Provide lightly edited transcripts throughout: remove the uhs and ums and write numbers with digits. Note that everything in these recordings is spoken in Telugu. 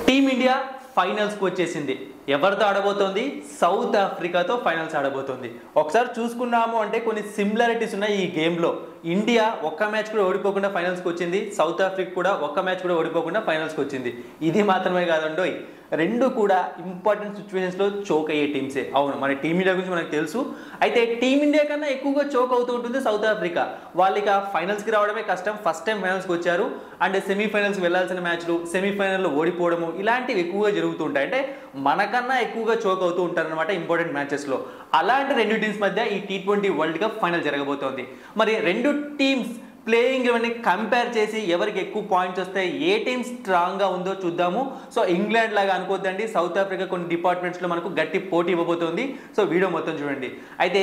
టీమిండియా ఫైనల్స్కి వచ్చేసింది. ఎవరితో ఆడబోతోంది? South ఆఫ్రికాతో finals ఆడబోతోంది. ఒకసారి చూసుకున్నాము అంటే కొన్ని సిమిలారిటీస్ ఉన్నాయి ఈ గేమ్లో. ఇండియా ఒక్క మ్యాచ్ కూడా ఓడిపోకుండా ఫైనల్స్కి వచ్చింది, సౌత్ ఆఫ్రికా కూడా ఒక్క మ్యాచ్ కూడా ఓడిపోకుండా ఫైనల్స్కి వచ్చింది. ఇది మాత్రమే కాదండోయ్, రెండు కూడా ఇంపార్టెంట్ సిచ్యువేషన్స్లో చోక్ అయ్యే టీమ్సే. అవును, మన టీమిండియా గురించి మనకు తెలుసు. అయితే టీమిండియా కన్నా ఎక్కువగా చోక్ అవుతూ ఉంటుంది సౌత్ ఆఫ్రికా. వాళ్ళకి ఆ ఫైనల్స్కి రావడమే కష్టం. ఫస్ట్ టైం ఫైనల్స్కి వచ్చారు అండ్ సెమీఫైనల్స్కి వెళ్లాల్సిన మ్యాచ్లు సెమీఫైనల్లో ఓడిపోవడము ఇలాంటివి ఎక్కువగా జరుగుతూ ఉంటాయి. అంటే మనకన్నా ఎక్కువగా చోక్ అవుతూ ఉంటారనమాట ఇంపార్టెంట్ మ్యాచెస్లో. అలాంటి రెండు టీమ్స్ మధ్య ఈ T20 వరల్డ్ కప్ ఫైనల్ జరగబోతోంది. మరి రెండు టీమ్స్ ప్లేయింగ్ ఇవన్నీ కంపేర్ చేసి ఎవరికి ఎక్కువ పాయింట్స్ వస్తాయి, ఏ టీమ్ స్ట్రాంగ్గా ఉందో చూద్దాము. సో ఇంగ్లాండ్ లాగా అనుకోద్దండి, సౌత్ ఆఫ్రికా కొన్ని డిపార్ట్మెంట్స్లో మనకు గట్టి పోటీ ఇవ్వబోతోంది. సో వీడియో మొత్తం చూడండి. అయితే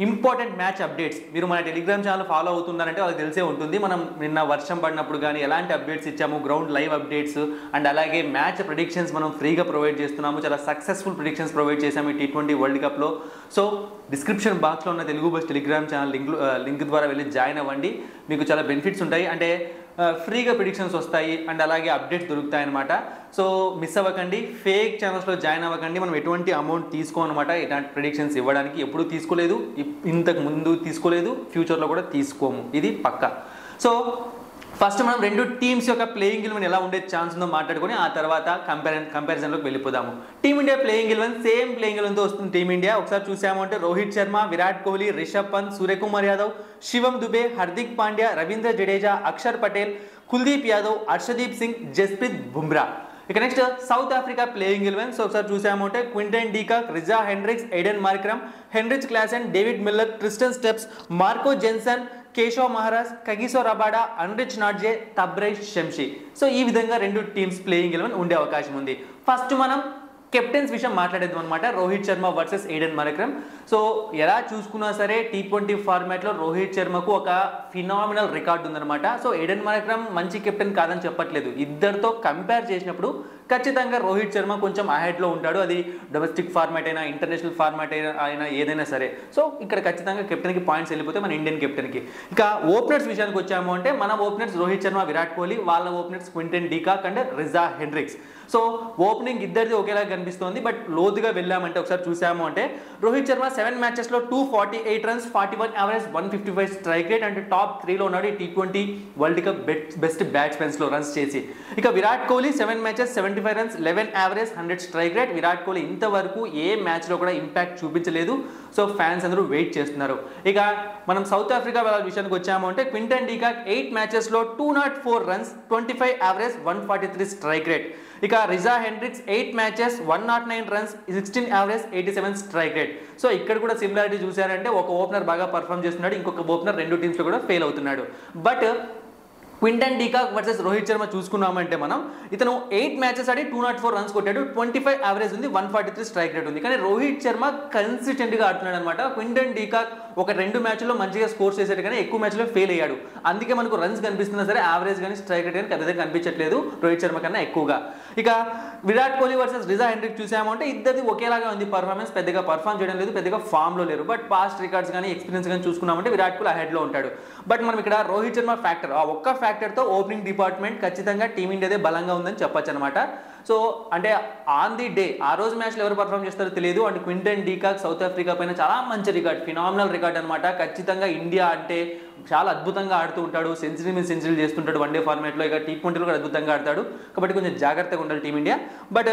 ఇంపార్టెంట్ మ్యాచ్ అప్డేట్స్ మీరు మన టెలిగ్రామ్ ఛానల్ ఫాలో అవుతున్నారంటే వాళ్ళకి తెలిసే ఉంటుంది. మనం నిన్న వర్షం పడినప్పుడు కానీ ఎలాంటి అప్డేట్స్ ఇచ్చాము, గ్రౌండ్ లైవ్ అప్డేట్స్ అండ్ అలాగే మ్యాచ్ ప్రిడిక్షన్స్ మనం ఫ్రీగా ప్రొవైడ్ చేస్తున్నాము. చాలా సక్సెస్ఫుల్ ప్రిడిక్షన్స్ ప్రొవైడ్ చేసాము ఈ T20 వరల్డ్ కప్లో. సో డిస్క్రిప్షన్ బాక్స్లో ఉన్న Telugu bus Telegram channel link ద్వారా వెళ్ళి జాయిన్ అవ్వండి. మీకు చాలా బెనిఫిట్స్ ఉంటాయి. అంటే ఫ్రీగా ప్రిడిక్షన్స్ వస్తాయి అండ్ అలాగే అప్డేట్స్ దొరుకుతాయి అనమాట. సో మిస్ అవ్వకండి, ఫేక్ ఛానల్స్లో జాయిన్ అవ్వకండి. మనం ఎటువంటి అమౌంట్ తీసుకోమన్నమాట ఇలాంటి ప్రిడిక్షన్స్ ఇవ్వడానికి. ఎప్పుడూ తీసుకోలేదు, ఇంతకు ముందు తీసుకోలేదు, ఫ్యూచర్లో కూడా తీసుకోము, ఇది పక్కా. సో ఫస్ట్ మనం రెండు టీమ్స్ యొక్క ప్లేయింగ్ ఎలెవెన్ ఎలా ఉండే ఛాన్స్ ఉందో మాట్లాడుకొని ఆ తర్వాత కంపారిజన్లోకి వెళ్ళిపోదాము. Team India playing eleven same playing ఎలెవెన్తో వస్తుంది టీమిండియా. ఒకసారి చూసాము అంటే రోహిత్ శర్మ, విరాట్ కోహ్లీ, రిషబ్ పంత్, సూర్యకుమార్ యాదవ్, శివం దుబే, హార్దిక్ పాండ్యా, రవీంద్ర జడేజా, అక్షర్ పటేల్, కుల్దీప్ యాదవ్, హర్షదీప్ సింగ్, జస్ప్రీత్ బుమ్రా. ఇక next South Africa playing eleven. So ఒకసారి చూసాము అంటే Quinton de Kock, Reeza Hendricks, Aiden Markram, Heinrich Klaasen, David Miller, Tristan Stubbs, Marco Jansen, Keshav Maharaj, Kagiso Rabada, Anrich Nortje, Tabraiz Shamsi. So ఈ విధంగా రెండు టీమ్స్ ప్లేయింగ్ ఎలెవెన్ ఉండే అవకాశం ఉంది. ఫస్ట్ మనం కెప్టెన్స్ విషయం మాట్లాడేద్దాం అనమాట. Rohit Sharma versus Aiden Markram. So ఎలా చూసుకున్నా సరే T20 ఫార్మాట్లో రోహిత్ శర్మకు ఒక ఫినామినల్ రికార్డు ఉందన్నమాట. సో ఎయిడెన్ మార్క్రమ్ మంచి కెప్టెన్ కాదని చెప్పట్లేదు. ఇద్దరితో కంపేర్ చేసినప్పుడు ఖచ్చితంగా రోహిత్ శర్మ కొంచెం అహెడ్లో ఉంటాడు. అది డొమెస్టిక్ ఫార్మాట్ అయినా ఇంటర్నేషనల్ ఫార్మాట్ అయినా ఏదైనా సరే. సో ఇక్కడ ఖచ్చితంగా కెప్టెన్కి పాయింట్స్ వెళ్ళిపోతే మన ఇండియన్ కెప్టెన్కి. ఇక ఓపెనర్స్ విషయానికి వచ్చాము అంటే మన ఓపెనర్స్ రోహిత్ శర్మ, విరాట్ కోహ్లీ, వాళ్ళ openers Quinton de Kock and Reeza Hendricks. So opening ఇద్దరిది ఒకేలా కనిపిస్తోంది. బట్ లోతుగా వెళ్ళామంటే ఒకసారి చూసాము అంటే రోహిత్ శర్మ 7 మ్యాచెస్లో 248 రన్స్, 41 యావరేజ్, 155 స్ట్రైక్ రేట్ అంటే టాప్ 3లో ఉన్నాడు ఈ T20 వరల్డ్ కప్ బెస్ట్ బ్యాట్స్మెన్స్లో రన్స్ చేసి. ఇక Virat Kohli 7 matches 75 runs, 11 average, 100 strike rate. Virat Kohli ఇంతవరకు ఏ మ్యాచ్లో కూడా ఇంపాక్ట్ చూపించలేదు. సో ఫ్యాన్స్ అందరూ వెయిట్ చేస్తున్నారు. ఇక మనం సౌత్ ఆఫ్రికా వాళ్ళ విషయానికి వచ్చాము అంటే క్వింటన్ డీకాక్ 8 మ్యాచెస్లో 204 రన్స్, 25 యావరేజ్, 143 స్ట్రైక్ రేట్. ఇక Reeza Hendricks 8 matches 109 runs, 16 average, 87 strike rate. So ఇక్కడ కూడా సిమిలారిటీ చూసారంటే ఒక ఓపెనర్ బాగా పర్ఫామ్ చేస్తున్నాడు, ఇంకొక ఓపెనర్ రెండు టీమ్స్లో కూడా ఫెయిల్ అవుతున్నాడు. But Quinton de Kock versus Rohit Sharma చూసుకున్నామంటే మనం ఇతను 8 మ్యాచెస్ ఆడి 204 రన్స్ కొట్టాడు, 25 యావరేజ్ ఉంది, 143 స్ట్రైక్ రేట్ ఉంది. కానీ రోహిత్ శర్మ కన్సిస్టెంట్గా ఆడుతున్నాడు అనమాట. క్వింటన్ డీకాక్ ఒక 2 మ్యాచ్ల్లో మంచిగా స్కోర్ చేశాడు కానీ ఎక్కువ మ్యాచ్లో ఫెయిల్ అయ్యాడు. అందుకే మనకు రన్స్ కనిపిస్తున్నా సరే యావరేజ్ కానీ స్ట్రైక్ రేట్ కానీ పెద్దగా కనిపించట్లేదు రోహిత్ శర్మ కన్నా ఎక్కువగా. ఇక విరాట్ కోహ్లీ వర్సెస్ రిజా హెండ్రిక్ చూసాము అంటే ఇద్దరిది ఒకేలాగా ఉంది పర్ఫార్మెన్స్. పెద్దగా పర్ఫామ్ చేయడం లేదు, పెద్దగా ఫామ్లో లేరు. బట్ పాస్ట్ రికార్డ్స్ కానీ ఎక్స్పీరియన్స్ కానీ చూసుకున్నామంటే విరాట్ కోహ్లీ అహెడ్లో ఉంటాడు. బట్ మనం ఇక్కడ రోహిత్ శర్మ ఫ్యాక్టర్, ఆ ఒక్క ఫ్యాక్టర్తో ఓపెనింగ్ డిపార్ట్మెంట్ ఖచ్చితంగా టీమిండియాదే బలంగా ఉందని చెప్పొచ్చు అనమాట. సో అంటే ఆన్ ది డే ఆ రోజు మ్యాచ్లో ఎవరు పర్ఫామ్ చేస్తారో తెలియదు. And Quinton de Kock south Africa పైన చాలా మంచి రికార్డ్, ఫినామినల్ రికార్డ్ అనమాట. ఖచ్చితంగా ఇండియా అంటే చాలా అద్భుతంగా ఆడుతూ ఉంటాడు, సెంచరీ మీద సెంచరీలు చేస్తుంటాడు వన్డే ఫార్మాట్లో. ఇక T20లో కూడా అద్భుతంగా ఆడతాడు. కాబట్టి కొంచెం జాగ్రత్తగా ఉండాలి team India. But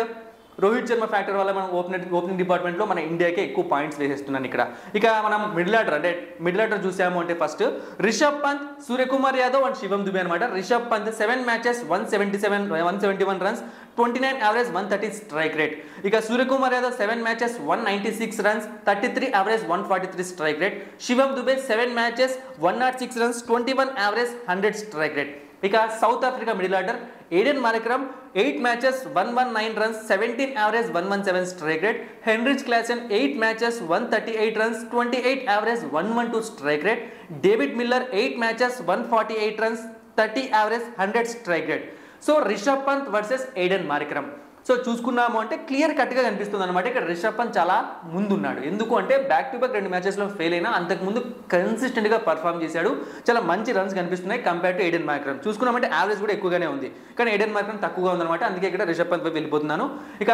Rohit Sharma factor వల్ల మనం ఓపెనింగ్ డిపార్ట్మెంట్లో మన ఇండియాకే ఎక్కువ పాయింట్స్ వేసేస్తున్నాను ఇక్కడ. ఇక మనం మిడిల్ ఆర్డర్ చూసాము అంటే ఫస్ట్ రిషబ్ పంత్, సూర్యకుమార్ యాదవ్ అండ్ శివం దుబే అనమాట. Rishabh Pant 7 matches 171 runs, 29 average, 130 strike rate. ఇక Suryakumar Yadav 7 matches 196 runs, 33 average, 143 strike rate. Shivam Dube 7 matches 106 runs, 21 average, 100 strike rate. ఇక South Africa middle order Aiden Markram 8 matches 119 runs, 17 average, 117 strike rate. Heinrich Klaasen 8 matches 138 runs, 28 average, 112 strike rate. David Miller 8 matches 148 runs, 30 average, 100 strike rate. So Rishabh Pant versus Aiden Markram. So చూసుకున్నాము అంటే క్లియర్ కట్గా కనిపిస్తుంది అనమాట. ఇక్కడ రిషబ్ పంత్ చాలా ముందున్నాడు. ఎందుకు అంటే బ్యాక్ టు బ్యాక్ 2 మ్యాచెస్లో ఫెయిల్ అయినా అంతకుముందు కన్సిస్టెంట్గా పర్ఫామ్ చేశాడు. చాలా మంచి రన్స్ కనిపిస్తున్నాయి కంపేర్ టు ఎడెన్ మార్క్రమ్. చూసుకున్నామంటే యావరేజ్ కూడా ఎక్కువగానే ఉంది, కానీ ఎడెన్ మార్క్రమ్ తక్కువగా ఉందన్నమాట. అందుకే ఇక్కడ రిషబ్ పంత్ వైపు వెళ్ళిపోతున్నాను. ఇక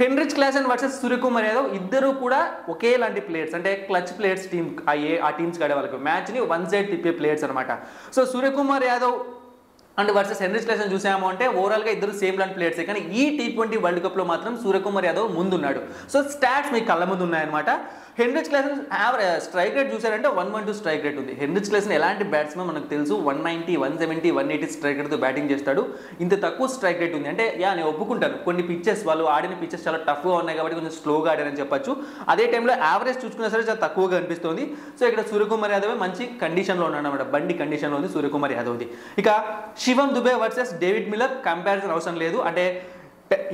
Heinrich Klaasen versus Suryakumar Yadav ఇద్దరు కూడా ఒకేలాంటి ప్లేయర్స్, అంటే క్లచ్ ప్లేయర్స్ టీమ్ ఆ టీమ్స్ ఆడే వాళ్ళకి మ్యాచ్ని వన్ సైడ్ తిప్పే ప్లేయర్స్ అనమాట. So Suryakumar Yadav and versus Heinrich Klaasen చూసాము అంటే ఓవరాల్గా ఇద్దరు సేమ్ లాంటి ప్లేయర్సే, కానీ ఈ T20 వరల్డ్ కప్లో మాత్రం సూర్యకుమార్ యాదవ్ ముందున్నాడు. సో స్టాట్స్ మీకు కళ్ళ ముందు ఉన్నాయన్నమాట. హెన్రిచ్ క్లాసెన్ స్ట్రైక్ రేట్ చూసారంటే 112 స్ట్రైక్ రేట్ ఉంది. హెన్రిచ్ క్లాసెన్ ఎలాంటి బ్యాట్స్మెన్ మనకు తెలుసు, 190, 170, 180 స్ట్రైక్ రేట్తో బ్యాటింగ్ చేస్తాడు. ఇంత తక్కువ స్ట్రైక్ రేట్ ఉంది అంటే నేను ఒప్పుకుంటాను, కొన్ని పిచ్చెస్ వాళ్ళు ఆడిన పిచ్చెస్ చాలా టఫ్గా ఉన్నాయి కాబట్టి కొంచెం స్లోగా ఆడారని చెప్పొచ్చు. అదే టైంలో యావరేజ్ చూసుకున్నా సరే చాలా తక్కువగా అనిపిస్తుంది. సో ఇక్కడ సూర్యకుమార్ యాదవ్ మంచి కండిషన్లో ఉన్నాడు అనమాట, బండి కండిషన్లో ఉంది సూర్యకుమార్ యాదవ్ది. ఇక Shivam Dube versus David Miller comparison అవసరం లేదు. అంటే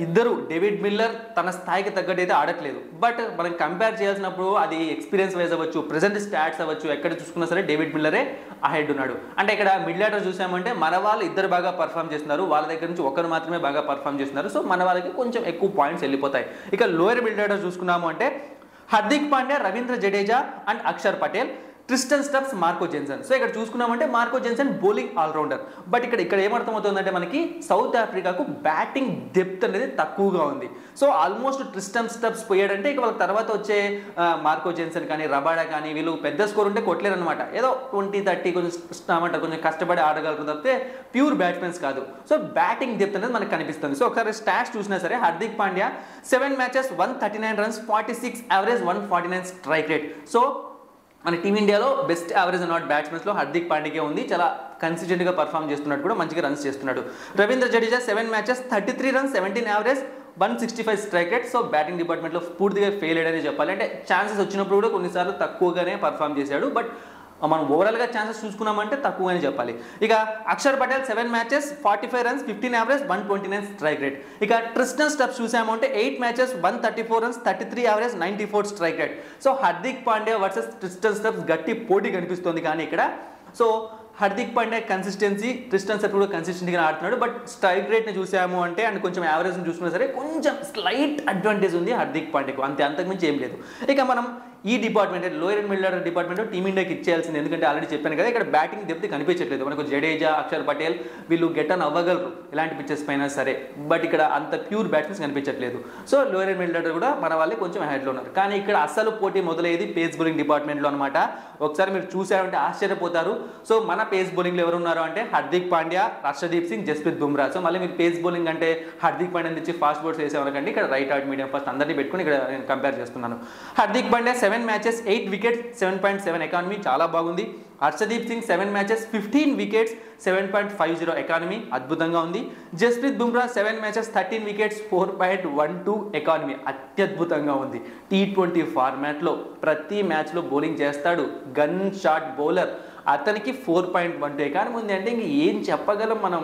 ఇద్దరు డేవిడ్ మిల్లర్ తన స్థాయికి తగ్గట్టు అయితే ఆడట్లేదు, బట్ మనం కంపేర్ చేయాల్సినప్పుడు అది ఎక్స్పీరియన్స్ వైజ్ అవ్వచ్చు, ప్రెసెంట్ స్టాట్స్ అవ్వచ్చు, ఎక్కడ చూసుకున్నా సరే డేవిడ్ మిల్లరే అహెడ్ ఉన్నాడు. అంటే ఇక్కడ మిడిల్ ఆర్డర్ చూసామంటే మన వాళ్ళు ఇద్దరు బాగా పర్ఫామ్ చేస్తున్నారు, వాళ్ళ దగ్గర నుంచి ఒకరు మాత్రమే బాగా పర్ఫామ్ చేస్తున్నారు. సో మన వాళ్ళకి కొంచెం ఎక్కువ పాయింట్స్ వెళ్ళిపోతాయి. ఇక లోయర్ మిడిల్ ఆర్డర్ చూసుకున్నాము అంటే Hardik Pandya, Ravindra Jadeja and Axar Patel, Tristan Stubbs, Marco Jansen. So ఇక్కడ చూసుకున్నామంటే మార్కో జెన్సన్ బౌలింగ్ ఆల్రౌండర్, బట్ ఇక్కడ ఏమర్థమవుతుందంటే మనకి సౌత్ ఆఫ్రికాకు బ్యాటింగ్ డెప్త్ అనేది తక్కువగా ఉంది. సో ఆల్మోస్ట్ ట్రిస్టన్ స్టబ్స్ పోయాడంటే ఇక వాళ్ళ తర్వాత వచ్చే మార్కో జెన్సన్ కానీ రబాడా కానీ వీళ్ళు పెద్ద స్కోర్ ఉంటే కొట్టలేరు అనమాట. ఏదో 20, 30 కొంచెం కష్టపడి ఆడగలరు తప్పితే ప్యూర్ బ్యాట్స్మెన్స్ కాదు. సో బ్యాటింగ్ డెప్త్ అనేది మనకు కనిపిస్తుంది. సో ఒకసారి స్టాట్స్ చూసినా సరే Hardik Pandya 7 matches 139 runs, 46 average, 149 strike rate. So మన టీమిండియాలో బెస్ట్ యావరేజ్ అన్నమాట బ్యాట్స్మెన్స్లో హార్దిక్ పాండ్యాకే ఉంది. చాలా కన్సిస్టెంట్గా పర్ఫామ్ చేస్తున్నాడు, కూడా మంచిగా రన్స్ చేస్తున్నాడు. Ravindra Jadeja 7 matches 33 runs, 17 average, 165 strike rate. So batting డిపార్ట్మెంట్లో పూర్తిగా ఫెయిల్ అయ్యాడని చెప్పాలి. అంటే ఛాన్సెస్ వచ్చినప్పుడు కూడా కొన్నిసార్లు తక్కువగానే పర్ఫామ్ చేశాడు, బట్ మనం ఓవరాల్గా ఛాన్సెస్ చూసుకున్నామంటే తక్కువని చెప్పాలి. ఇక Axar Patel 7 matches 45 runs, 15 average, 129 strike rate. ఇక ట్రిస్టన్ స్టబ్స్ చూసామంటే 8 matches 134 runs, 33 average, 94 strike rate. So Hardik Pandya versus Tristan Stubbs గట్టి పోటీ కనిపిస్తుంది. కానీ ఇక్కడ so Hardik Pandya consistency, Tristan Stubbs కూడా కన్సిస్టెంట్గా ఆడుతున్నాడు, బట్ స్ట్రైక్ రేట్ని చూసాము అంటే అండ్ కొంచెం యావరేజ్ని చూసుకున్నా సరే కొంచెం స్లైట్ అడ్వాంటేజ్ ఉంది హార్దిక్ పాండ్యాకు, అంతకుమించి ఏం లేదు. ఇక మనం ఈ department lower and middle order department టీమిండియాకి ఇచ్చేయాల్సింది, ఎందుకంటే ఆల్రెడీ చెప్పాను కదా ఇక్కడ బ్యాటింగ్ డెప్త్ కనిపించట్లేదు మనకు. జడేజా, అక్షర్ పటేల్ వీళ్ళు గెట్ అన్ అవ్వగలరు ఎలాంటి పిచ్చెస్ పైన సరే, బట్ ఇక్కడ అంత ప్యూర్ బ్యాట్స్మెన్స్ కనిపించట్లేదు. So lower and middle order కూడా మన వాళ్ళే కొంచెం హెడ్లో ఉన్నారు. కానీ ఇక్కడ అసలు పోటీ మొదలయ్యేది పేస్ బౌలింగ్ డిపార్ట్మెంట్లో అనమాట. ఒకసారి మీరు చూసారంటే ఆశ్చర్యపోతారు. సో మన పేస్ బౌలింగ్లో ఎవరు ఉన్నారు అంటే హార్దిక్ పాండ్యా, హర్షదీప్ సింగ్, జస్ప్రీత్ బుమ్రా. సో మళ్ళీ మీరు పేస్ బౌలింగ్ అంటే హార్దిక్ పాండ్యా నుంచి ఫాస్ట్ బౌల్స్ వేసేవారండి. ఇక్కడ రైట్ ఆర్ట్ మీడియం ఫస్ట్ అందరినీ పెట్టుకుని ఇక్కడ నేను కంపేర్ చేస్తున్నాను. Hardik Pandya 7 matches 8 wickets, 7.7 economy, చాలా బాగుంది. Harshdeep Singh 7 matches 15 wickets, 7.50 economy, అద్భుతంగా ఉంది. Jasprit Bumrah 7 matches 13 wickets, 4.12 economy, అత్యద్భుతంగా ఉంది. T20 ఫార్మాట్లో ప్రతి మ్యాచ్లో బౌలింగ్ చేస్తాడు, గన్ షాట్ బౌలర్, అతనికి 4.12 ఎకానమీ ఉంది అంటే ఇంక ఏం చెప్పగలం మనం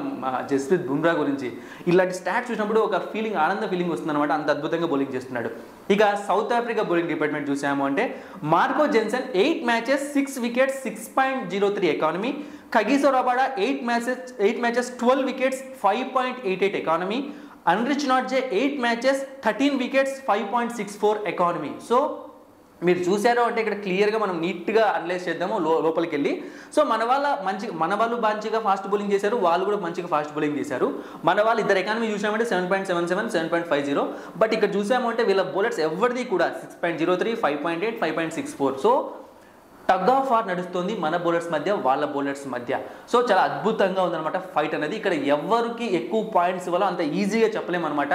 జస్ప్రీత్ బుమ్రా గురించి. ఇలాంటి స్టాట్స్ చూసినప్పుడు ఒక ఫీలింగ్, ఆనంద ఫీలింగ్ వస్తుంది అనమాట, అంత అద్భుతంగా బౌలింగ్ చేస్తున్నాడు. ఇక సౌత్ ఆఫ్రికా బౌలింగ్ డిపార్ట్మెంట్ చూసాము అంటే Marco Jansen 8 matches 6 wickets, 6.03 economy. Kagiso Rabada 8 matches 12 wickets, 5.88 economy. Anrich నాట్జే 8 matches 13 wickets, 5.64 economy. So మీరు చూసారో అంటే ఇక్కడ క్లియర్గా మనం నీట్గా అనలైజ్ చేద్దాము లోపలికి వెళ్ళి. సో మన వాళ్ళు మంచిగా ఫాస్ట్ బౌలింగ్ చేశారు, వాళ్ళు కూడా మంచిగా ఫాస్ట్ బౌలింగ్ చేశారు. మన వాళ్ళు ఇద్దరు ఎకానమీ చూసామంటే 7.77, 7.50, బట్ ఇక్కడ చూసామంటే వీళ్ళ బౌలర్స్ ఎవరిది కూడా 6.03, 5.8, 5.64. సో టగ్ ఆఫ్ వార్ నడుస్తుంది మన బౌలర్స్ మధ్య, వాళ్ళ బౌలర్స్ మధ్య. సో చాలా అద్భుతంగా ఉందన్నమాట ఫైట్ అనేది. ఇక్కడ ఎవరికి ఎక్కువ పాయింట్స్ ఇవ్వాలో అంత ఈజీగా చెప్పలేమన్నమాట.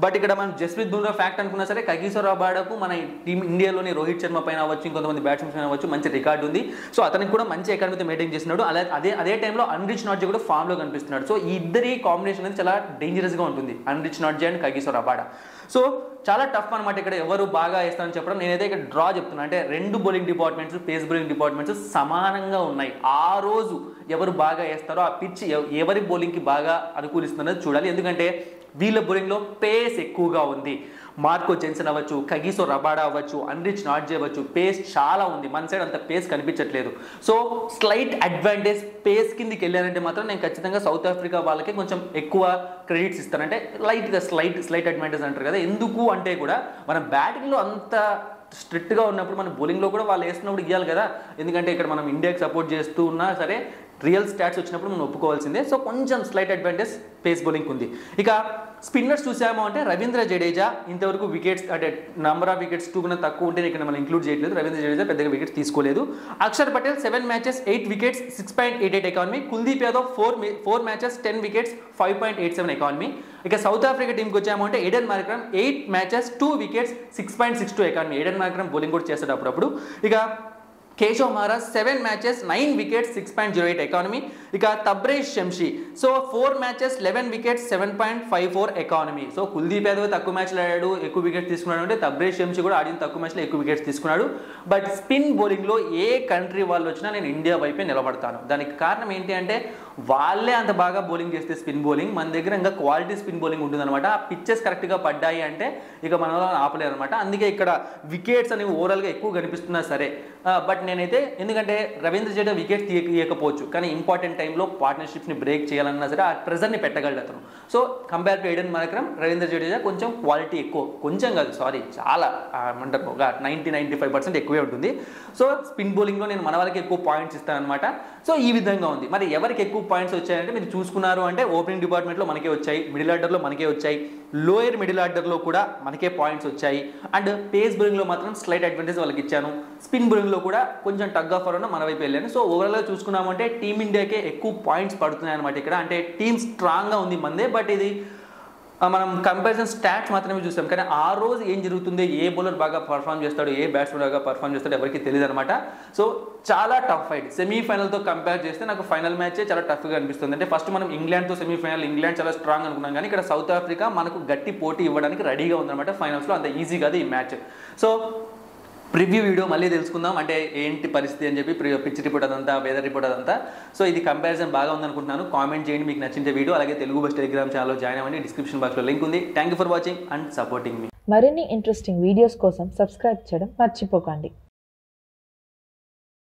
బట్ ఇక్కడ మనం జస్ప్రీత్ బుమ్రా ఫ్యాక్ట్ అనుకున్నా సరే కగిసో రబాడాకు మన టీం ఇండియాలోని రోహిత్ శర్మ పైన అవ్వచ్చు, ఇంకొంతమంది బ్యాట్స్మెన్స్ పైన అవ్వచ్చు, మంచి రికార్డు ఉంది. సో అతనికి కూడా మంచి ఎకానమీతో మెయింటైన్ చేస్తున్నాడు. అదే టైంలో అన్రిచ్ నాట్జే కూడా ఫామ్లో కనిపిస్తున్నాడు. సో ఈ ఇద్దరి కాంబినేషన్ అనేది చాలా డేంజరస్గా ఉంటుంది, Anrich నాట్జే and Kagiso Rabada. So చాలా టఫ్ అనమాట ఇక్కడ ఎవరు బాగా వేస్తారని చెప్పడం. నేనైతే ఇక్కడ డ్రా చెప్తున్నా, అంటే రెండు bowling departments, pace bowling departments సమానంగా ఉన్నాయి. ఆ రోజు ఎవరు బాగా వేస్తారో ఆ పిచ్ ఎవరి బౌలింగ్కి బాగా అనుకూలిస్తున్నది చూడాలి. ఎందుకంటే వీళ్ళ బౌలింగ్లో పేస్ ఎక్కువగా ఉంది. మార్కో జెన్సన్ అవ్వచ్చు, కగిసో రబాడా అవ్వచ్చు, అన్రిచ్ నాట్జే అవ్వచ్చు, పేస్ చాలా ఉంది. మన సైడ్ అంత పేస్ కనిపించట్లేదు. సో స్లైట్ అడ్వాంటేజ్ పేస్ కిందికి వెళ్ళారంటే మాత్రం నేను ఖచ్చితంగా సౌత్ ఆఫ్రికా వాళ్ళకి కొంచెం ఎక్కువ క్రెడిట్స్ ఇస్తాను. అంటే లైట్గా స్లైట్ అడ్వాంటేజ్ అంటారు కదా. ఎందుకు అంటే కూడా మనం బ్యాటింగ్లో అంత స్ట్రిక్ట్గా ఉన్నప్పుడు మన బౌలింగ్లో కూడా వాళ్ళు వేస్తున్నప్పుడు ఇవ్వాలి కదా. ఎందుకంటే ఇక్కడ మనం ఇండియాకి సపోర్ట్ చేస్తూ ఉన్నా సరే రియల్ స్టాట్స్ వచ్చినప్పుడు మనం ఒప్పుకోవాల్సిందే. సో కొంచెం స్లైట్ అడ్వాంటేజ్ పేస్ బౌలింగ్ ఉంది. ఇక స్పిన్నర్స్ చూసాము అంటే రవీంద్ర జడేజా ఇంతవరకు వికెట్స్ అంటే నెంబర్ ఆఫ్ వికెట్స్ 2 కన్నా తక్కువ ఉంటే ఇక్కడ మనం ఇంక్లూడ్ చేయట్లేదు. రవీంద్ర జడేజా పెద్దగా వికెట్స్ తీసుకోలేదు. Axar Patel 7 matches 8 wickets 6.88 economy. Kuldeep Yadav 4 matches 10 wickets 5.87 economy. ఇక సౌత్ ఆఫ్రికా టీంకి వచ్చాము అంటే Aiden Markram 8 matches 2 wickets 6.62 economy. Aiden Markram bowling కూడా చేస్తాడు అప్పుడప్పుడు. ఇక Keshav Maharaj 7 matches 9 wickets 6.08 economy. ఇక Tabraiz Shamsi 4 matches 11 wickets 7.54 economy. So Kuldeep Yadav తక్కువ మ్యాచ్లు ఆడాడు, ఎక్కువ వికెట్స్ తీసుకున్నాడు అంటే తబ్రేజ్ షంషీ కూడా ఆడిన తక్కువ మ్యాచ్లో ఎక్కువ వికెట్స్ తీసుకున్నాడు. బట్ స్పిన్ బౌలింగ్లో ఏ కంట్రీ వాళ్ళు వచ్చినా నేను ఇండియా వైపే నిలబడతాను. దానికి కారణం ఏంటి అంటే వాళ్ళే అంత బాగా బౌలింగ్ చేస్తే స్పిన్ బౌలింగ్, మన దగ్గర ఇంకా క్వాలిటీ స్పిన్ బౌలింగ్ ఉంటుంది అనమాట. ఆ పిచ్చెస్ కరెక్ట్గా పడ్డాయి అంటే ఇక మన ఆపలేరు అనమాట. అందుకే ఇక్కడ వికెట్స్ అనేవి ఓవరాల్గా ఎక్కువ కనిపిస్తున్నా సరే. బట్ నేనైతే ఎందుకంటే రవీంద్ర జడేజా వికెట్ తీయకపోవచ్చు, కానీ ఇంపార్టెంట్ టైంలో పార్ట్నర్షిప్ని బ్రేక్ చేయాలన్నా సరే ఆ ప్రెజర్ని పెట్టగలడు అతను. So compare to Aiden Markram Ravindra Jadeja కొంచెం క్వాలిటీ ఎక్కువ, కొంచెం కాదు సారీ చాలా అంటారు ఒక 90-95% ఎక్కువే ఉంటుంది. సో స్పిన్ బౌలింగ్లో నేను మన వాళ్ళకి ఎక్కువ పాయింట్స్ ఇస్తాను అనమాట. సో ఈ విధంగా ఉంది. మరి ఎవరికి ఎక్కువ పాయింట్స్ వచ్చాయంటే మీరు చూసుకున్నారు అంటే ఓపెనింగ్ డిపార్ట్మెంట్లో మనకే వచ్చాయి, మిడిల్ ఆర్డర్లో మనకే వచ్చాయి, లోయర్ మిడిల్ ఆర్డర్లో కూడా మనకే పాయింట్స్ వచ్చాయి. అండ్ పేస్ బౌలింగ్లో మాత్రం స్లైట్ అడ్వాంటేజ్ వాళ్ళకి ఇచ్చాను. స్పిన్ బౌలింగ్లో కూడా కొంచెం టగ్ ఆఫ్ ఉన్న మన వైపు వెళ్ళాను. సో ఓవరాల్గా చూసుకున్నామంటే టీమిండియాకే ఎక్కువ పాయింట్స్ పడుతున్నాయి అనమాట ఇక్కడ. అంటే టీమ్ స్ట్రాంగ్గా ఉంది మందే, బట్ ఇది మనం కంపారిజన్ స్టాట్స్ మాత్రమే చూసాం. కానీ ఆ రోజు ఏం జరుగుతుంది, ఏ బౌలర్ బాగా పర్ఫామ్ చేస్తాడు, ఏ బ్యాట్స్మెన్ బాగా పర్ఫామ్ చేస్తాడు ఎవరికి తెలియదు అనమాట. సో చాలా టఫ్ ఫైట్. సెమీఫైనల్తో కంపేర్ చేస్తే నాకు ఫైనల్ మ్యాచే చాలా టఫ్గా అనిపిస్తుంది. అంటే ఫస్ట్ మనం ఇంగ్లాండ్తో సెమీఫైనల్, ఇంగ్లాండ్ చాలా స్ట్రాంగ్ అనుకున్నాం, కానీ ఇక్కడ సౌత్ ఆఫ్రికా మనకు గట్టి పోటీ ఇవ్వడానికి రెడీగా ఉందన్నమాట. ఫైనల్స్లో అంత ఈజీ కాదు ఈ మ్యాచ్. సో ప్రివ్యూ వీడియో మళ్ళీ తెలుసుకుందాం, అంటే ఏంటి పరిస్థితి అని చెప్పి పిచ్ రిపోర్ట్ అదంతా, వెదర్ రిపోర్ట్ అదంతా. సో ఇది కంపారిజన్ బాగా ఉందనుకుంటున్నాను. కామెంట్ చేయండి మీకు నచ్చిన వీడియో. అలాగే తెలుగు బస్ టెలిగ్రామ్ ఛానల్లో జాయిన్ అవ్వండి, డిస్క్రిప్షన్ బాక్స్లో లింక్ ఉంది. Thank you for watching and supporting మీ. మరిన్ని ఇంట్రెస్టింగ్ వీడియోస్ కోసం సబ్స్క్రైబ్ చేయడం మర్చిపోకండి.